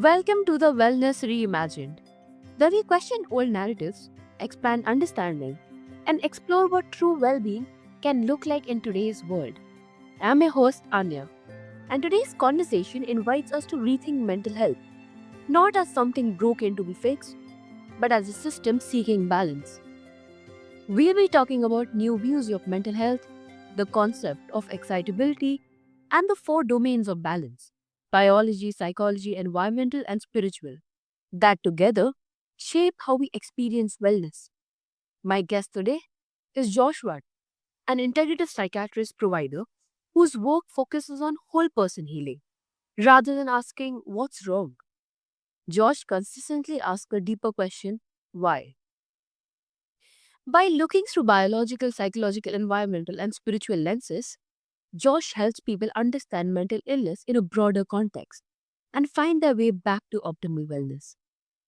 Welcome to the Wellness Reimagined, where we question old narratives, expand understanding, and explore what true well being can look like in today's world. I'm your host, Anya, and today's conversation invites us to rethink mental health, not as something broken to be fixed, but as a system seeking balance. We'll be talking about new views of mental health, the concept of excitability, and the four domains of balance: biology, psychology, environmental, and spiritual, that together shape how we experience wellness. My guest today is Josh Waddell, an integrative psychiatrist provider whose work focuses on whole person healing rather than asking what's wrong. Josh consistently asks a deeper question: why? By looking through biological, psychological, environmental, and spiritual lenses, Josh helps people understand mental illness in a broader context and find their way back to optimal wellness.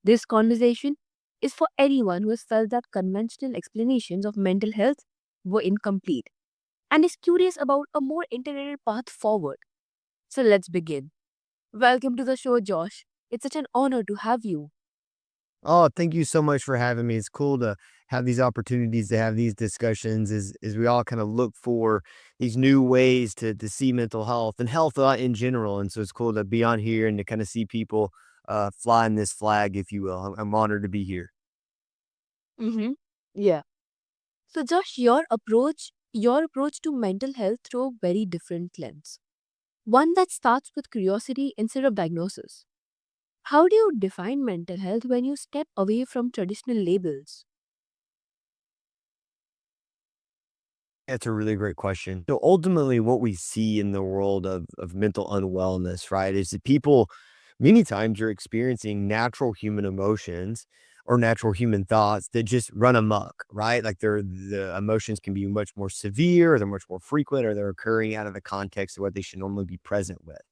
This conversation is for anyone who has felt that conventional explanations of mental health were incomplete and is curious about a more integrated path forward. So let's begin. Welcome to the show, Josh. It's such an honor to have you. Oh, thank you so much for having me. It's cool to have these opportunities to have these discussions as we all kind of look for these new ways to see mental health and health in general. And so it's cool to be on here and to kind of see people flying this flag, if you will. I'm honored to be here. Mm-hmm. Yeah. So, Josh, your approach to mental health through a very different lens. One that starts with curiosity instead of diagnosis. How do you define mental health when you step away from traditional labels? That's a really great question. So ultimately, what we see in the world of mental unwellness, right, is that people many times are experiencing natural human emotions or natural human thoughts that just run amok, right? Like the emotions can be much more severe, or they're much more frequent, or they're occurring out of the context of what they should normally be present with.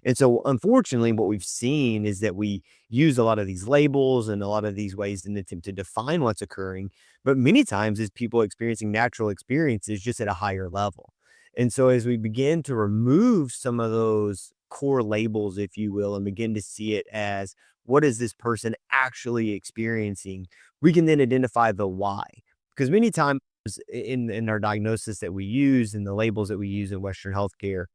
And so, unfortunately, what we've seen is that we use a lot of these labels and a lot of these ways in an attempt to define what's occurring, but many times is people experiencing natural experiences just at a higher level. And so as we begin to remove some of those core labels, if you will, and begin to see it as what is this person actually experiencing, we can then identify the why. Because many times in our diagnosis that we use and the labels that we use in Western healthcare,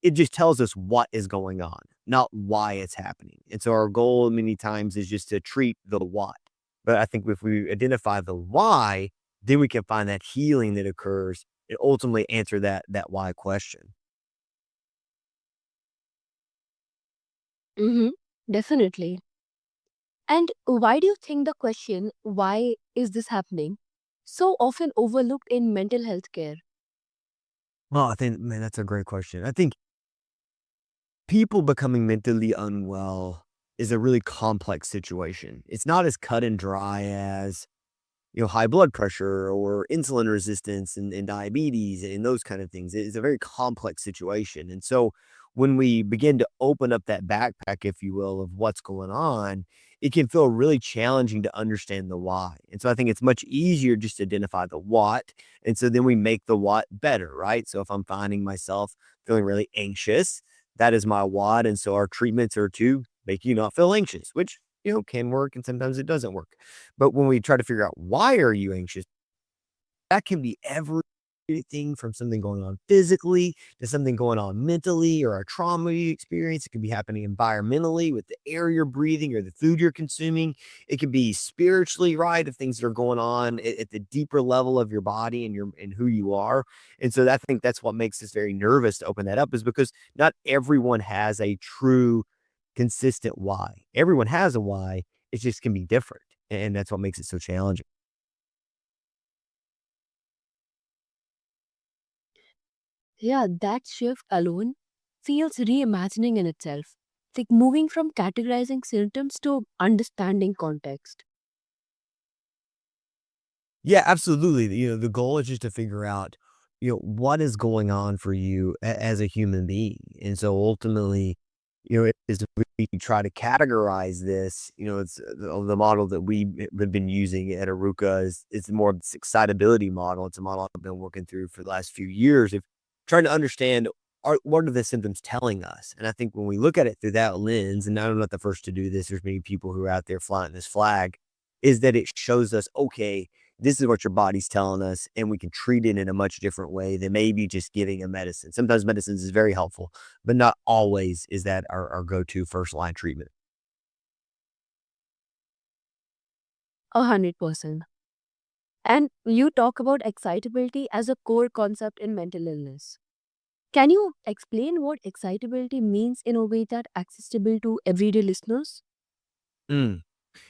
it just tells us what is going on, not why it's happening. And so our goal many times is just to treat the what. But I think if we identify the why, then we can find that healing that occurs and ultimately answer that why question. Mm-hmm. Definitely. And why do you think the question, why is this happening, so often overlooked in mental health care? Well, I think, man, that's a great question. I think people becoming mentally unwell is a really complex situation. It's not as cut and dry as high blood pressure or insulin resistance and diabetes and those kind of things. It's a very complex situation. And so when we begin to open up that backpack, if you will, of what's going on, it can feel really challenging to understand the why. And so I think it's much easier just to identify the what. And so then we make the what better, right? So if I'm finding myself feeling really anxious, that is my what. And so our treatments are to make you not feel anxious, which can work and sometimes it doesn't work. But when we try to figure out why are you anxious, that can be everything from something going on physically to something going on mentally or a trauma you experience. It could be happening environmentally with the air you're breathing or the food you're consuming. It could be spiritually, right? Of things that are going on at the deeper level of your body and who you are. And so I think that's what makes us very nervous to open that up, is because not everyone has a true consistent why. Everyone has a why. It just can be different. And that's what makes it so challenging. Yeah, that shift alone feels reimagining in itself, like moving from categorizing symptoms to understanding context. Yeah, absolutely. The goal is just to figure out, what is going on for you as a human being. And so ultimately, it is we try to categorize this, it's the model that have been using at Aruka is more of this excitability model. It's a model I've been working through for the last few years of trying to understand what are the symptoms telling us? And I think when we look at it through that lens, and I'm not the first to do this, there's many people who are out there flying this flag, is that it shows us, okay, this is what your body's telling us, and we can treat it in a much different way than maybe just giving a medicine. Sometimes medicines is very helpful, but not always is that our go-to first line treatment. 100%. And you talk about excitability as a core concept in mental illness. Can you explain what excitability means in a way that accessible to everyday listeners? Mm.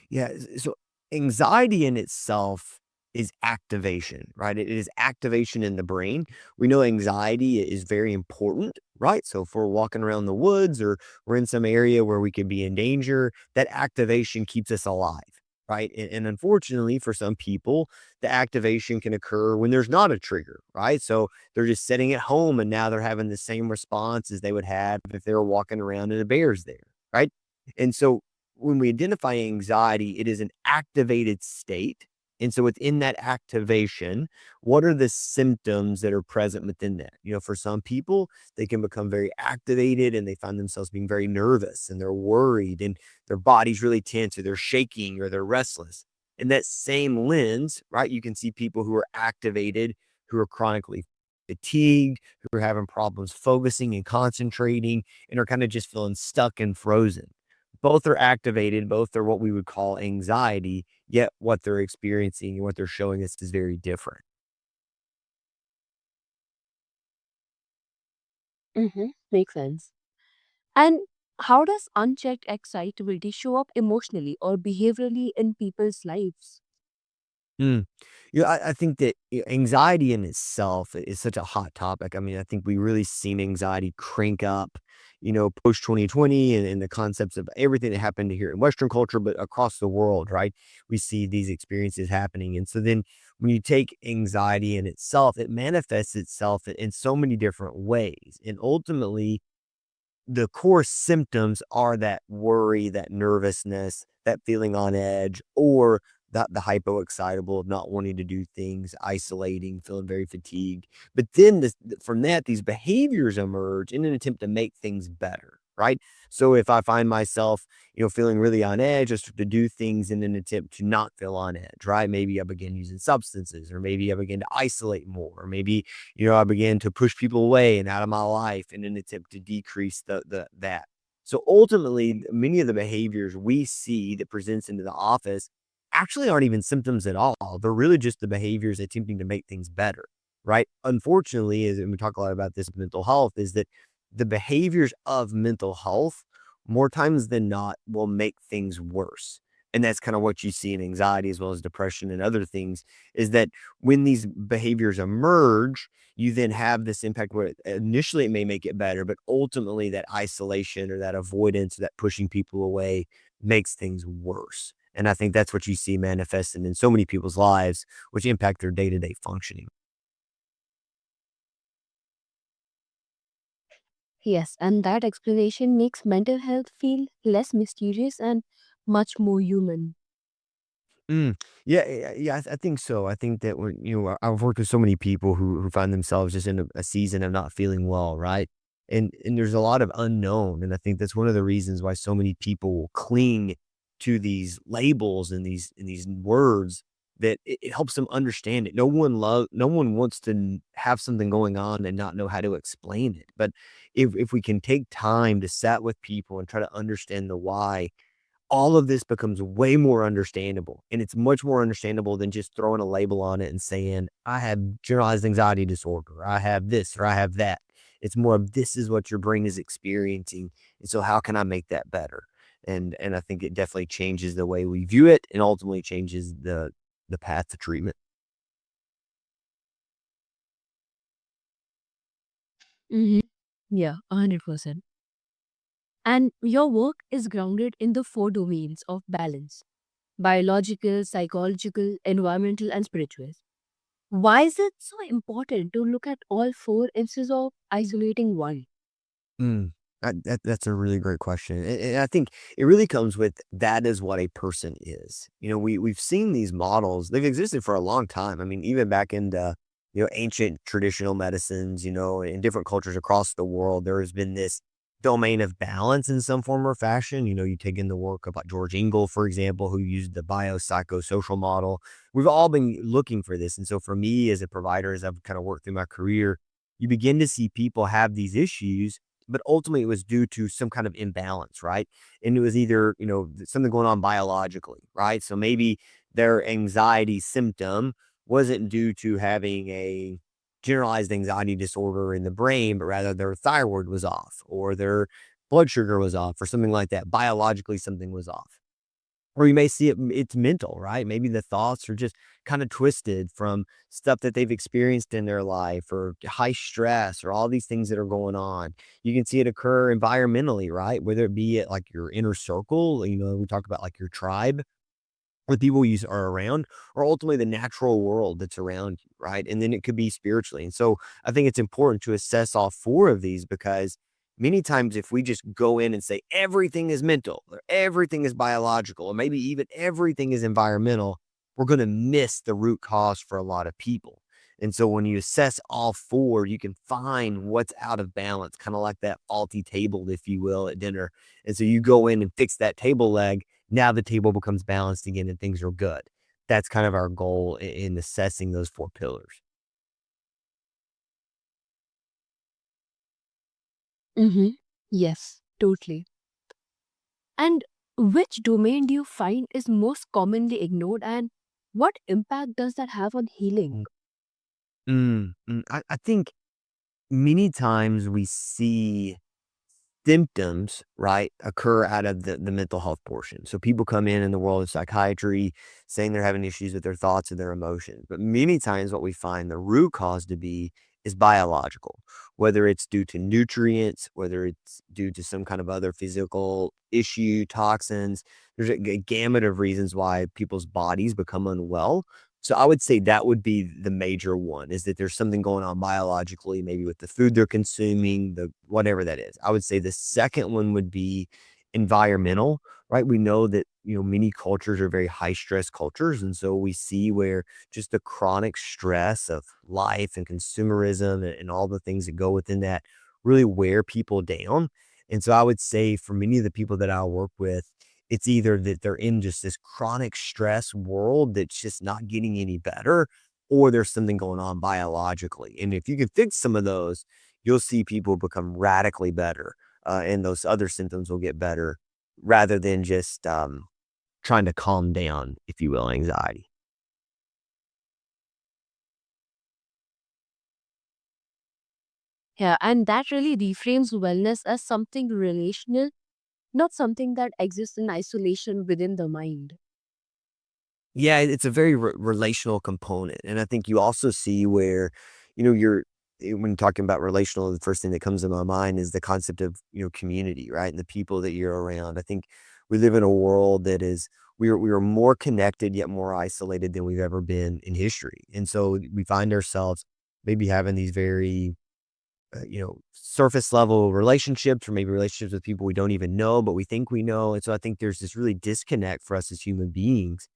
Yeah, so anxiety in itself is activation, right? It is activation in the brain. We know anxiety is very important, right? So if we're walking around the woods or we're in some area where we could be in danger, that activation keeps us alive, right? And unfortunately, for some people, the activation can occur when there's not a trigger, right? So they're just sitting at home and now they're having the same response as they would have if they were walking around and a bear's there, right? And so when we identify anxiety, it is an activated state. And so within that activation, what are the symptoms that are present within that? For some people, they can become very activated and they find themselves being very nervous and they're worried and their body's really tense or they're shaking or they're restless. In that same lens, right, you can see people who are activated, who are chronically fatigued, who are having problems focusing and concentrating, and are kind of just feeling stuck and frozen. Both are activated, both are what we would call anxiety, yet what they're experiencing and what they're showing us is very different. Makes sense. And how does unchecked excitability show up emotionally or behaviorally in people's lives? Mm. Yeah, I think that anxiety in itself is such a hot topic. I mean, I think we really seen anxiety crank up, post 2020 and the concepts of everything that happened here in Western culture, but across the world, right? We see these experiences happening. And so then when you take anxiety in itself, it manifests itself in so many different ways. And ultimately, the core symptoms are that worry, that nervousness, that feeling on edge, or the hypo-excitable of not wanting to do things, isolating, feeling very fatigued. But then from that, these behaviors emerge in an attempt to make things better, right? So if I find myself, feeling really on edge, I start to do things in an attempt to not feel on edge, right? Maybe I begin using substances, or maybe I begin to isolate more, or maybe I began to push people away and out of my life in an attempt to decrease that. So ultimately, many of the behaviors we see that presents into the office actually aren't even symptoms at all. They're really just the behaviors attempting to make things better, right? Unfortunately, and we talk a lot about this with mental health, is that the behaviors of mental health more times than not will make things worse. And that's kind of what you see in anxiety as well as depression and other things, is that when these behaviors emerge, you then have this impact where initially it may make it better, but ultimately that isolation or that avoidance, or that pushing people away makes things worse. And I think that's what you see manifesting in so many people's lives, which impact their day to day functioning. Yes, and that explanation makes mental health feel less mysterious and much more human. Mm. Yeah, yeah, I think so. I think that when I've worked with so many people who find themselves just in a season of not feeling well, right? And there's a lot of unknown, and I think that's one of the reasons why so many people will cling to these labels and these words, that it helps them understand it. No one wants to have something going on and not know how to explain it. But if we can take time to sat with people and try to understand the why, all of this becomes way more understandable. And it's much more understandable than just throwing a label on it and saying, I have generalized anxiety disorder, or I have this, or I have that. It's more of, this is what your brain is experiencing. And so how can I make that better? And I think it definitely changes the way we view it and ultimately changes the path to treatment. hmm Yeah, 100%. And your work is grounded in the four domains of balance: biological, psychological, environmental, and spiritual. Why is it so important to look at all four instead of isolating one? Mm, that's a really great question. And I think it really comes with, that is what a person is. We've seen these models, they've existed for a long time. I mean, even back in ancient traditional medicines, in different cultures across the world, there has been this domain of balance in some form or fashion. You take in the work of like George Engel, for example, who used the biopsychosocial model. We've all been looking for this. And so for me as a provider, as I've kind of worked through my career, you begin to see people have these issues, but ultimately it was due to some kind of imbalance, right? And it was either, something going on biologically, right? So maybe their anxiety symptom wasn't due to having a generalized anxiety disorder in the brain, but rather their thyroid was off or their blood sugar was off or something like that. Biologically, something was off. Or you may see it's mental, right? Maybe the thoughts are just kind of twisted from stuff that they've experienced in their life or high stress or all these things that are going on. You can see it occur environmentally, right? Whether it be at like your inner circle, we talk about like your tribe or the people you are around, or ultimately the natural world that's around you, right? And then it could be spiritually. And so I think it's important to assess all four of these because many times if we just go in and say everything is mental or everything is biological or maybe even everything is environmental, we're going to miss the root cause for a lot of people. And so when you assess all four, you can find what's out of balance, kind of like that faulty table, if you will, at dinner. And so you go in and fix that table leg. Now the table becomes balanced again and things are good. That's kind of our goal in assessing those four pillars. Mm-hmm. Yes, totally. And which domain do you find is most commonly ignored, and what impact does that have on healing? I think many times we see symptoms, right, occur out of the mental health portion. So people come in the world of psychiatry saying they're having issues with their thoughts and their emotions. But many times what we find the root cause to be is biological, whether it's due to nutrients, whether it's due to some kind of other physical issue, toxins. There's a gamut of reasons why people's bodies become unwell. So I would say that would be the major one is that there's something going on biologically, maybe with the food they're consuming, the whatever that is. I would say the second one would be environmental, right? We know that, many cultures are very high stress cultures. And so we see where just the chronic stress of life and consumerism and all the things that go within that really wear people down. And so I would say for many of the people that I work with, it's either that they're in just this chronic stress world that's just not getting any better, or there's something going on biologically. And if you can fix some of those, you'll see people become radically better, and those other symptoms will get better rather than just trying to calm down, if you will, anxiety. Yeah, and that really reframes wellness as something relational, not something that exists in isolation within the mind. Yeah, it's a very relational component, and I think you also see where, when talking about relational, the first thing that comes to my mind is the concept of, community, right? And the people that you're around. I think we live in a world that is we are more connected yet more isolated than we've ever been in history. And so we find ourselves maybe having these very surface level relationships or maybe relationships with people we don't even know, but we think we know. And so I think there's this really disconnect for us as human beings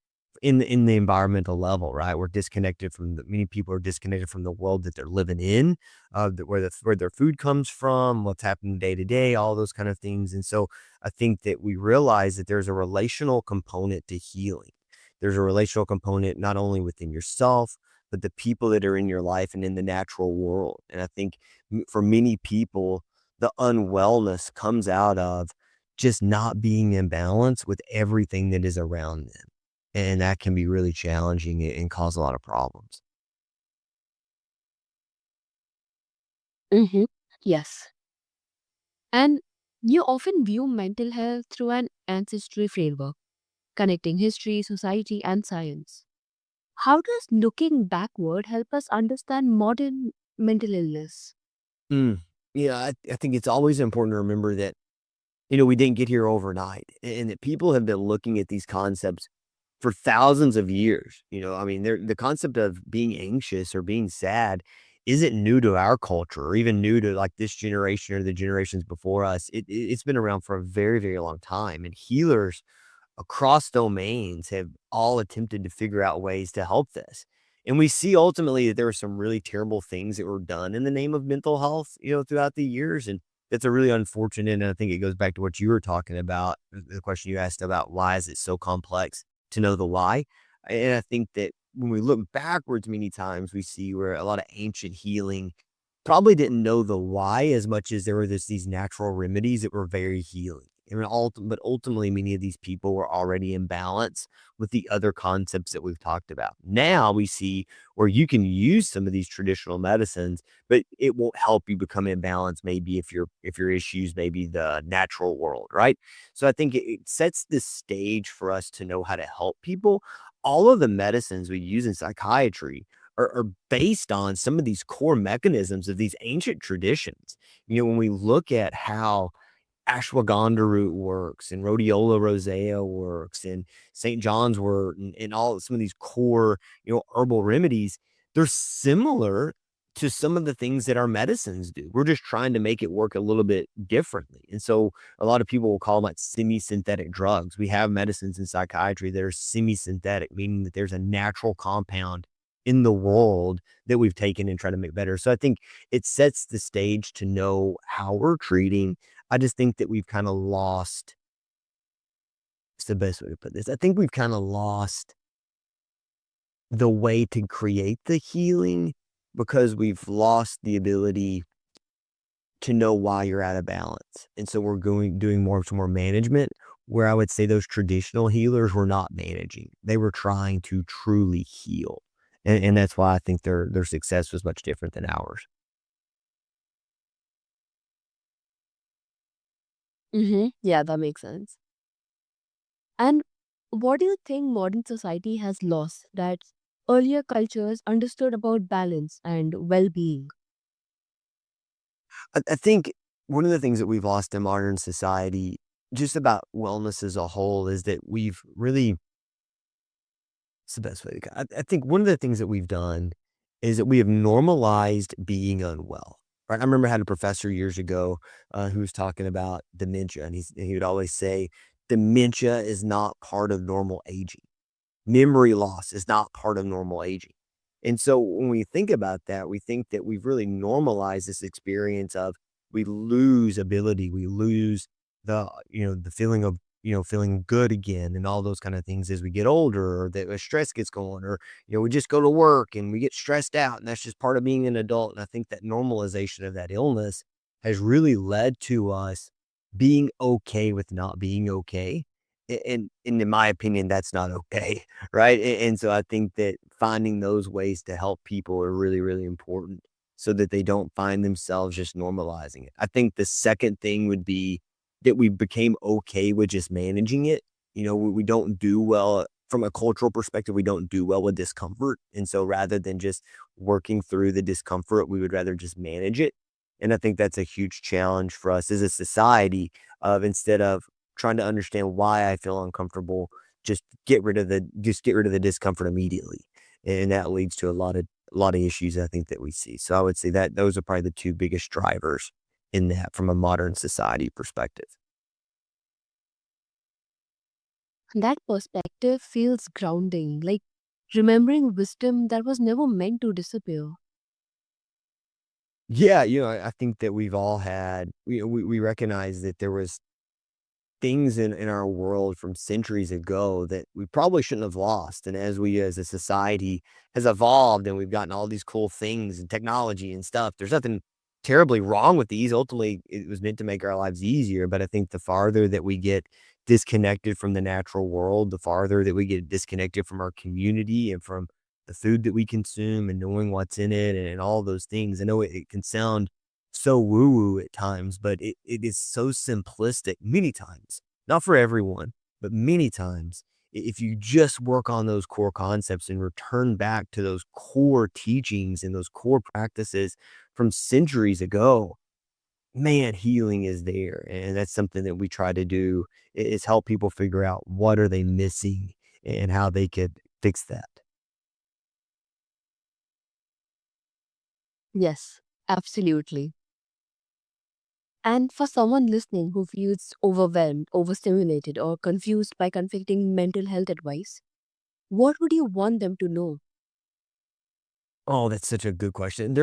in the environmental level, right? We're disconnected from many people are disconnected from the world that they're living in, where their food comes from, what's happening day to day, all those kind of things. And so I think that we realize that there's a relational component to healing. There's a relational component not only within yourself, but the people that are in your life and in the natural world. And I think for many people, the unwellness comes out of just not being in balance with everything that is around them. And that can be really challenging and cause a lot of problems. Mm-hmm. Yes. And you often view mental health through an ancestry framework, connecting history, society, and science. How does looking backward help us understand modern mental illness? Mm. Yeah, I think it's always important to remember that, we didn't get here overnight and that people have been looking at these concepts for thousands of years. I mean, the concept of being anxious or being sad isn't new to our culture or even new to like this generation or the generations before us. It's been around for a very, very long time. And healers across domains have all attempted to figure out ways to help this. And we see ultimately that there were some really terrible things that were done in the name of mental health, throughout the years. And that's a really unfortunate. And I think it goes back to what you were talking about, the question you asked about why is it so complex to know the why. And I think that when we look backwards, many times we see where a lot of ancient healing probably didn't know the why as much as there were these natural remedies that were very healing. But ultimately, many of these people were already in balance with the other concepts that we've talked about. Now we see where you can use some of these traditional medicines, but it won't help you become in balance. Maybe if your issues, maybe the natural world, right? So I think it sets the stage for us to know how to help people. All of the medicines we use in psychiatry are based on some of these core mechanisms of these ancient traditions. When we look at how ashwagandha root works and rhodiola rosea works and St. John's wort and all some of these core, herbal remedies, they're similar to some of the things that our medicines do. We're just trying to make it work a little bit differently. And so a lot of people will call them like semi-synthetic drugs. We have medicines in psychiatry that are semi-synthetic, meaning that there's a natural compound in the world that we've taken and try to make better. So I think it sets the stage to know how we're treating. I just think that we've kinda lost what's the best way to put this? I think we've kinda lost the way to create the healing because we've lost the ability to know why you're out of balance, and so we're doing some more management, where I would say those traditional healers were not managing. They were trying to truly heal, and that's why I think their success was much different than ours. Yeah, that makes sense. And what do you think modern society has lost that earlier cultures understood about balance and well being? I think one of the things that we've lost in modern society, just about wellness as a whole, is that we've really it's the best way to go. I think one of the things that we've done is that we have normalized being unwell. Right? I remember I had a professor years ago who was talking about dementia, and he would always say, dementia is not part of normal aging. Memory loss is not part of normal aging. And so when we think about that, we think that we've really normalized this experience of we lose ability, we lose the feeling of, feeling good again and all those kind of things as we get older or that stress gets going or, we just go to work and we get stressed out and that's just part of being an adult. And I think that normalization of that illness has really led to us being okay with not being okay. And in my opinion, that's not okay. Right? And so I think that finding those ways to help people are really, really important so that they don't find themselves just normalizing it. I think the second thing would be that we became okay with just managing it. We don't do well from a cultural perspective, we don't do well with discomfort. And so rather than just working through the discomfort, we would rather just manage it. And I think that's a huge challenge for us as a society of instead of trying to understand why I feel uncomfortable, just get rid of the discomfort immediately, and that leads to a lot of issues I think that we see. So I would say that those are probably the 2 biggest drivers in that from a modern society perspective. That perspective feels grounding, like remembering wisdom that was never meant to disappear. Yeah, I think that we've all had we recognize that there was things in our world from centuries ago that we probably shouldn't have lost. And as we as a society has evolved and we've gotten all these cool things and technology and stuff, there's nothing terribly wrong with these. Ultimately, it was meant to make our lives easier. But I think the farther that we get disconnected from the natural world, the farther that we get disconnected from our community and from the food that we consume and knowing what's in it and all those things. I know it can sound so woo woo at times, but it is so simplistic many times. Not for everyone, but many times. If you just work on those core concepts and return back to those core teachings and those core practices from centuries ago, man, healing is there. And that's something that we try to do is help people figure out what are they missing and how they could fix that. Yes, absolutely. And for someone listening who feels overwhelmed, overstimulated, or confused by conflicting mental health advice, what would you want them to know? Oh, that's such a good question.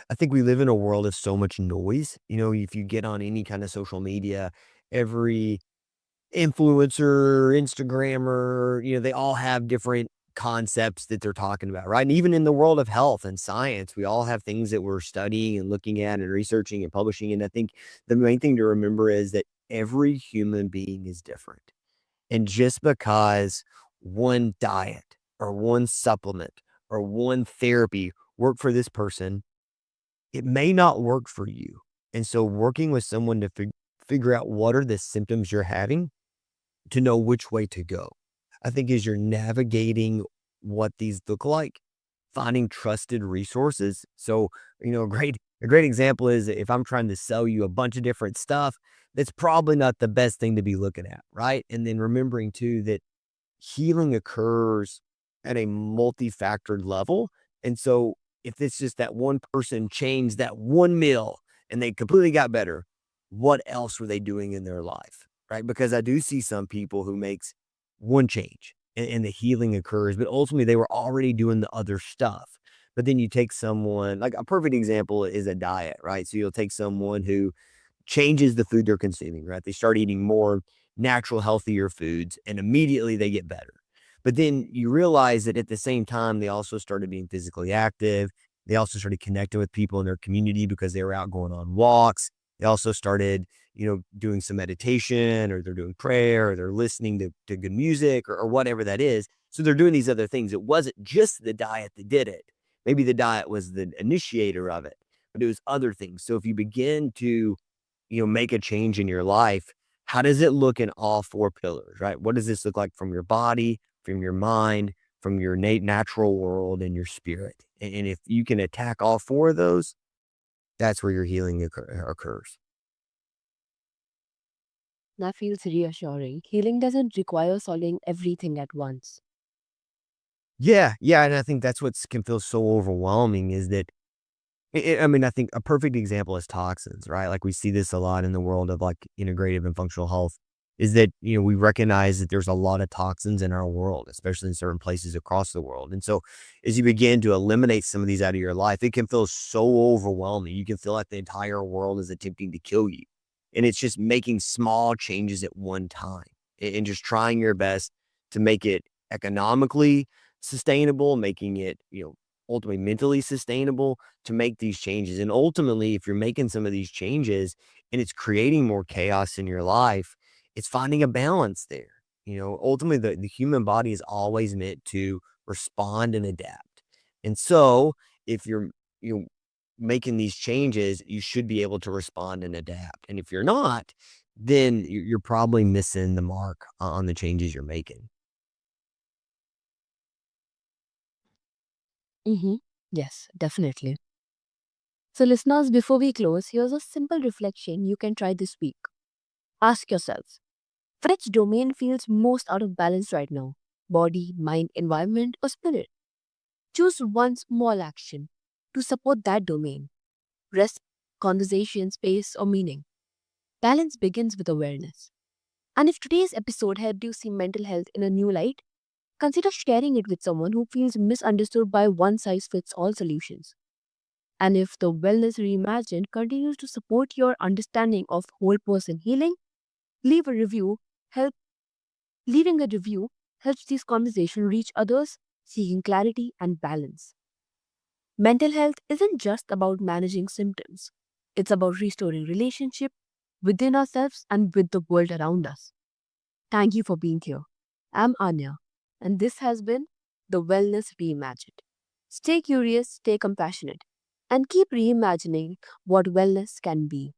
I think we live in a world of so much noise. If you get on any kind of social media, every influencer, Instagrammer, they all have different concepts that they're talking about, right? And even in the world of health and science, we all have things that we're studying and looking at and researching and publishing. And I think the main thing to remember is that every human being is different. And just because one diet or one supplement or one therapy work for this person, it may not work for you. And so working with someone to figure out what are the symptoms you're having to know which way to go. I think as you're navigating what these look like, finding trusted resources. So, a great example is if I'm trying to sell you a bunch of different stuff, that's probably not the best thing to be looking at, right? And then remembering too that healing occurs at a multifactored level. And so if it's just that one person changed that one meal and they completely got better, what else were they doing in their life? Right. Because I do see some people who makes one change and the healing occurs, but ultimately they were already doing the other stuff. But then you take someone like a perfect example is a diet, right? So you'll take someone who changes the food they're consuming, right? They start eating more natural, healthier foods and immediately they get better. But then you realize that at the same time, they also started being physically active. They also started connecting with people in their community because they were out going on walks. They also started, doing some meditation or they're doing prayer or they're listening to good music or whatever that is. So they're doing these other things. It wasn't just the diet that did it. Maybe the diet was the initiator of it, but it was other things. So if you begin to make a change in your life, how does it look in all four pillars, right? What does this look like from your body, from your mind, from your natural world and your spirit? And if you can attack all four of those, that's where your healing occurs. That feels reassuring. Healing doesn't require solving everything at once. Yeah, yeah, and I think that's what can feel so overwhelming is that I mean, I think a perfect example is toxins, right? Like we see this a lot in the world of like integrative and functional health is that, we recognize that there's a lot of toxins in our world, especially in certain places across the world. And so as you begin to eliminate some of these out of your life, it can feel so overwhelming. You can feel like the entire world is attempting to kill you. And it's just making small changes at one time and just trying your best to make it economically sustainable, making it, ultimately mentally sustainable to make these changes. And ultimately, if you're making some of these changes and it's creating more chaos in your life, it's finding a balance there. Ultimately, the human body is always meant to respond and adapt. And so, if you making these changes, you should be able to respond and adapt. And if you're not, then you're probably missing the mark on the changes you're making. Mm-hmm. Yes, definitely. So, listeners, before we close, here's a simple reflection you can try this week. Ask yourself, which domain feels most out of balance right now? Body, mind, environment, or spirit? Choose one small action to support that domain. Rest, conversation, space, or meaning. Balance begins with awareness. And if today's episode helped you see mental health in a new light, consider sharing it with someone who feels misunderstood by one size fits all solutions. And if the Wellness Reimagined continues to support your understanding of whole person healing, leave a review. Help Leaving a review helps these conversations reach others seeking clarity and balance. Mental health isn't just about managing symptoms. It's about restoring relationship within ourselves and with the world around us. Thank you for being here. I'm Anya, and this has been the Wellness Reimagined. Stay curious, stay compassionate, and keep reimagining what wellness can be.